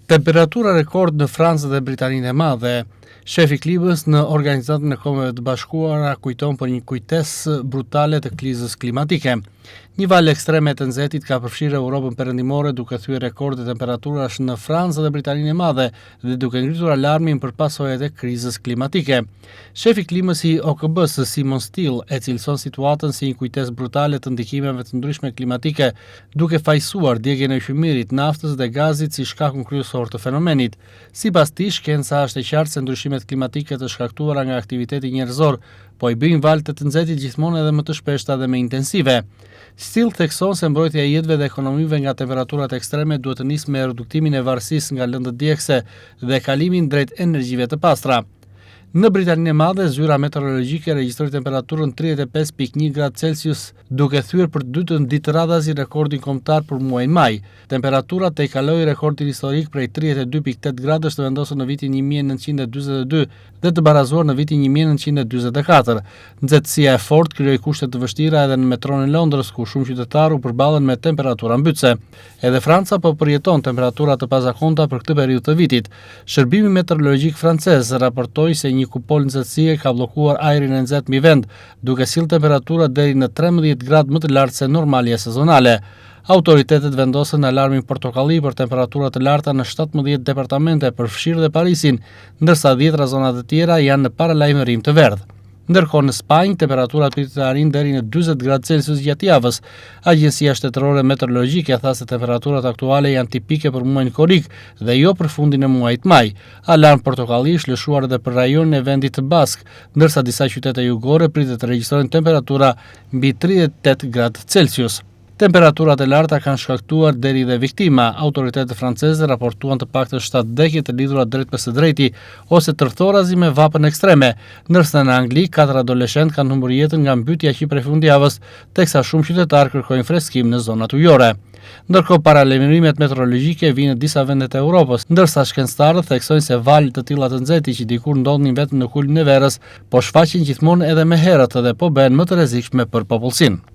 Temperatura rekord në Francë dhe Britaninë e Madhe. Shefi klimës në Organizatën e Kombeve të Bashkuara kujton për një kujtesë brutale të krizës klimatike. Një valë ekstreme të nxehtit ka përfshirë Europën perëndimore duke thyer rekorde temperaturash në Francë dhe Britaninë e Madhe dhe duke ngritur alarmin për pasojat e krizës klimatike. Shefi klimës i OKB-s Simon Still e cilëson situatën si një kujtesë brutale të ndikimeve të ndryshme klimatike, duke fajsuar djegjen e yfymirit, naftës dhe gazit si shkakun kryesor të fenomenit. Sipas tij, shkenca është e qartë se ndryshimet klimatike të shkaktuara nga aktiviteti njerëzor, po i bëjnë valë të nxehtit gjithmonë edhe më të shpeshta dhe më intensive. Still thekson se mbrojtja e jetëve dhe ekonomive nga temperaturat ekstreme duhet të nisë me reduktimin e varësisë nga lëndët djegëse dhe kalimin drejt energjive të pastra. Në Britaninë e Madhe, zyra meteorologjike regjistroi temperaturën 35.1 gradë Celsius, duke thyer për dytën ditë radhazi rekordin kombëtar për muajin maj. Temperatura tejkaloi rekordin historik prej 32.8 gradësh të vendosur në vitin 1942 dhe të barazuar në vitin 1944. Nxehtësia e fortë krijoi kushte të vështira edhe në metron e Londrës, ku shumë qytetarë u përballen me temperatura mbytëse. Edhe Franca po përjeton temperatura të pazakonta për këtë periudhë të vitit. Shërbimi meteorologjik francez raportoi se një kupol nxehtësie ka bllokuar ajrin e nxehtë mbi vend, duke sill temperatura deri në 13 gradë më të lartë se normalja sezonale. Autoritetet vendosën alarmin portokalli për temperatura të larta në 17 departamente, përfshirë dhe Parisin, ndërsa 10 zona të tjera janë në paralajmërim të verdh. Ndërkohë në Spanjë, temperaturat pritet të arrijnë deri në 40 gradë Celsius gjatë javës. Agjencia Shtetërore Meteorologjike tha se temperaturat aktuale janë tipike për muajin korrik dhe jo për fundin e muajit maj. Alarm portokalli është lëshuar edhe për rajonin e vendit të Bask, ndërsa disa qytete jugore pritet të regjistrojnë temperatura mbi 38 gradë Celsius. Temperaturat e larta kanë shkaktuar deri dhe viktima. Autoritetet franceze raportuan të paktën 7 vdekje të lidhura drejt për së drejti ose tërthorazi me vapën ekstreme, ndërsa në Angli 4 adoleshentë kanë humbur jetën nga mbytyja që prej fundjavës, teksa shumë qytetarë kërkojnë freskim në zonat ujore. Ndërkohë paralajmërimet meteorologjike vijnë në disa vende të Europës, ndërsa shkencëtarët theksojnë se valë të tilla të nxehtë që dikur ndodhin vetëm në kulmin e verës, po shfaqen gjithmonë edhe më herët dhe po bëhen më të rrezikshme për popullsinë.